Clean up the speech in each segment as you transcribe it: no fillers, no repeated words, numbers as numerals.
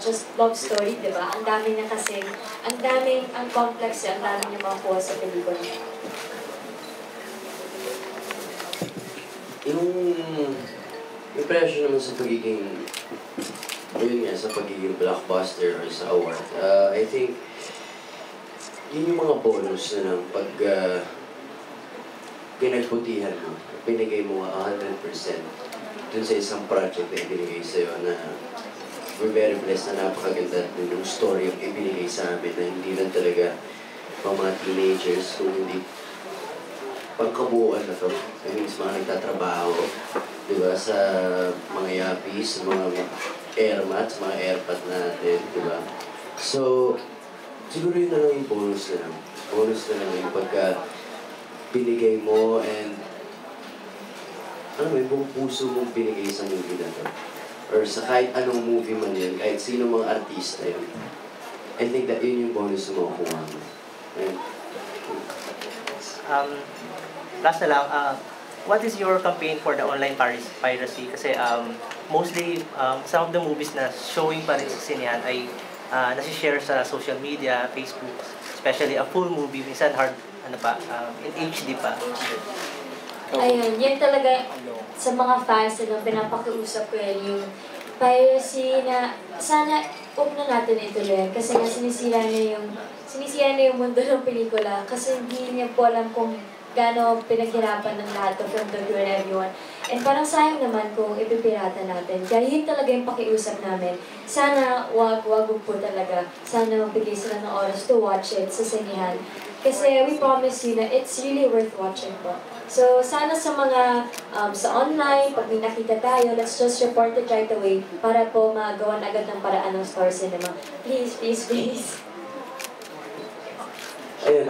just love story, di ba? Ang dami niya kasi, ang complex niya, ang dami niya makuha sa pelikula. Yung impression naman sa pagiging, yun nga, sa pagiging blockbuster or sa award, I think, yun yung mga bonus na lang pag pinagbutihan mo, binigay mo 100% dun sa isang project na ibinigay sa'yo na we're very blessed na napakaganda yung story yung ibinigay sa amin na hindi lang talaga mga teenagers kung hindi pagkabuuan na to. I mean, sa mga nagtatrabaho, di ba, sa mga yapis, sa mga airmats, mga airpad natin, di ba? So, siguro yun na lang yung bonus na lang. Bonus na lang yung pagka binigay mo and ano may buong puso mong binigay sa movie na to. Or sa kahit anong movie man yan, kahit sino mga artista yun. I think that yun yung bonus na makukuha mo. And, last na lang, what is your campaign for the online piracy? Kasi mostly, some of the movies na showing pa rin sa sinehan ay nasi-share sa social media, Facebook, especially a full movie, minsan hard, in HD pa. Ayun, yan talaga sa mga fans na pinapakiusap ko yan, yung piracy na sana huwag na natin ituloy kasi nga sinisira na yung mundo ng pelikula kasi hindi niya po alam kung gaano pinaghirapan ng lahat of film to and everyone. And parang sayang naman kung ipipirata natin. Kaya yun talaga yung pakiusap namin. Sana wag po talaga. Sana magbigay sila ng oras to watch it sa sinihan. Kasi we promise you na it's really worth watching po. So sana sa mga sa online, pag may nakita tayo, let's just report it right away para po magawa agad ng paraan ng Star Cinema. Please, please, please. ayun,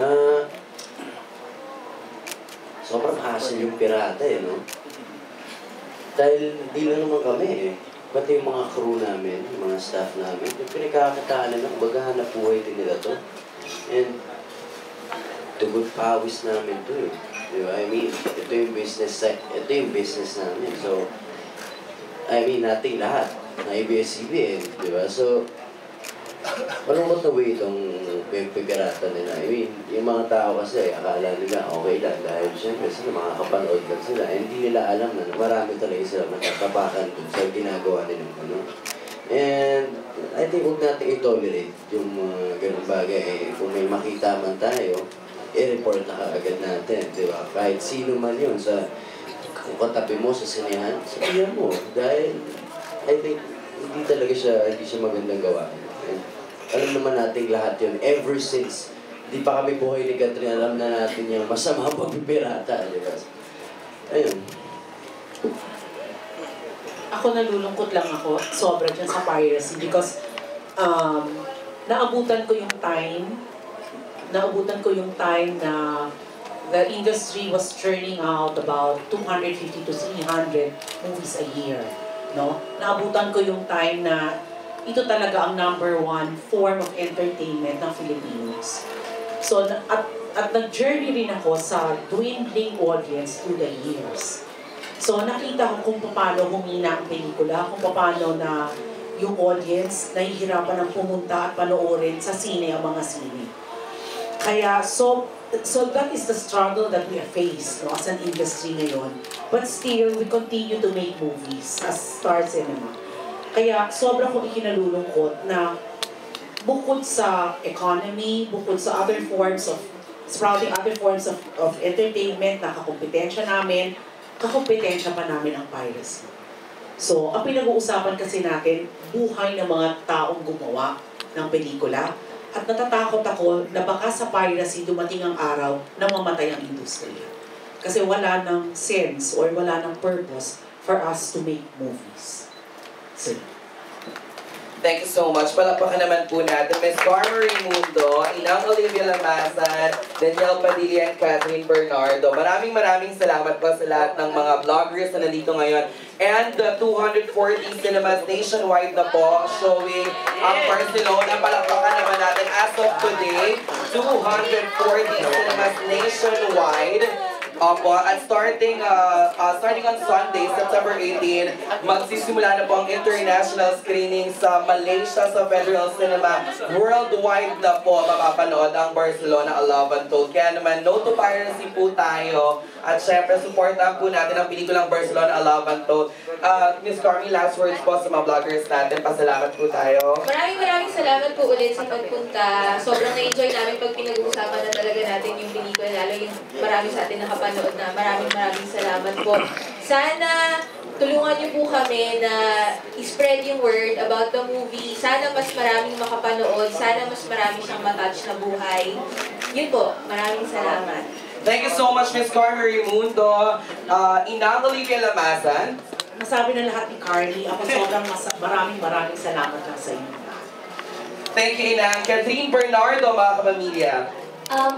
sobrang hassle yung pirata no? Dahil di lang naman kami pati yung mga crew namin, yung mga staff namin, yung pinagkakataan nila, maghahanap buhay din nila to. And, dugot pawis namin to Di ba? I mean, ito yung business namin. So, I mean, nating lahat na ABS-CBN, di ba? So, malungkot na way itong pagpipirata nila. I mean, yung mga tao kasi, akala nila okay lang dahil siyempre sila makakapanood lang sila. Hindi nila alam na marami talaga sila matatapakan dun sa ginagawa nilang ano. And I think huwag natin i-tolerate yung mga ganung bagay. Kung may makita man tayo, i-report na kaagad natin, di ba? Kahit sino man yun sa kung katabi mo sa sinehan, sabihan mo. Dahil I think hindi siya magandang gawain. And alam naman natin lahat yun. Ever since, di pa kami buhay ni Catherine, alam na natin yung masama pagpipirata, di ba? Ayun. Ako nalulungkot lang ako, sobra dyan sa piracy because naabutan ko yung time na the industry was churning out about 250 to 300 movies a year. No? Naabutan ko yung time na ito talaga ang #1 form of entertainment ng Filipinos. So, at nag-journey rin ako sa dwindling audience through the years. So, nakita ko kung paano humina ang pelikula, kung paano na yung audience nahihirapan ng pumunta at panoorin sa sine ang mga sine. Kaya, so that is the struggle that we face as an industry ngayon. But still, we continue to make movies as Star Cinema. Kaya sobra kong ikinalulungkot na bukod sa economy, bukod sa other forms of sprouting other forms of entertainment na kakompetensya namin, kakompetensya pa namin ang piracy. So, ang pinag-uusapan kasi natin, buhay ng mga taong gumawa ng pelikula. At natatakot ako na baka sa piracy dumating ang araw na mamatay ang industriya. Kasi wala ng sense or wala ng purpose for us to make movies. Thank you so much. Palapakan naman po natin Ms. Carmen Raimundo, Inang Olivia Lamasan, Danielle Padilla, and Catherine Bernardo. Maraming salamat po sa lahat ng mga vloggers na nandito ngayon. And the 240 cinemas nationwide na po showing ang Barcelona. Palapakan naman natin as of today, 240 cinemas nationwide. Opo, at starting on Sunday, September 18, magsisimula na po ang international screening sa Malaysia sa Federal Cinema. Worldwide na po mapapanood ang Barcelona, A Love Untold. Kaya naman, no to piracy po tayo. At syempre, supportan po natin ang pelikulang Barcelona, A Love Untold. Miss Carmi, last words po sa mga vloggers natin. Pasalamat po tayo. Maraming salamat po ulit sa pagpunta. Sobrang na-enjoy namin pag pinag-uusapan na talaga natin yung pelikula, lalo yung marami sa atin nakapanood na. Maraming salamat po. Sana tulungan niyo po kami na i-spread yung word about the movie. Sana mas maraming makapanood. Sana mas marami siyang matouch na buhay. Yun po. Maraming salamat. Thank you so much, Miss Carmi Raimundo. Inang Olivia Lamasan. Masabi na lahat ni Carly, ako sobrang maraming salamat lang sa inyo. Thank you, Inang. Catherine Bernardo, mga kapamilya.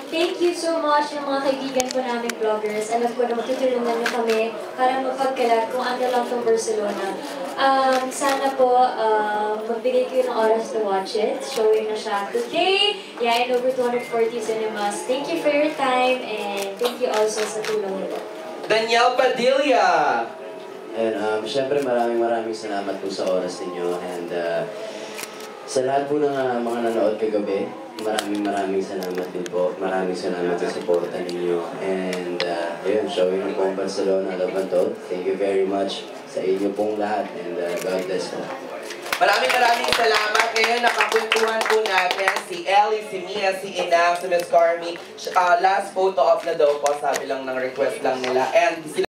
Thank you so much ng mga kaibigan po namin vloggers. Alam ko na matutulungan niyo kami para mapagkalat kung ano lang itong Barcelona. Sana po magbigay kayo ng oras to watch it. Showing na siya today. Yeah, in over 240 cinemas. Thank you for your time and thank you also sa tulong nito. Danielle Padilla. And syempre maraming salamat po sa oras ninyo and sa lahat po ng mga nanood kagabi, maraming salamat din po. Maraming salamat sa suporta ninyo. And ayun, showing ng po ang Barcelona, Love Untold. Thank you very much sa inyo pong lahat and God bless po. Maraming salamat. Ngayon, nakakwentuhan po natin si Ellie, si Mia, si Inang, si Miss Carmi. Last photo op na daw po, sabi lang ng request lang nila. And sila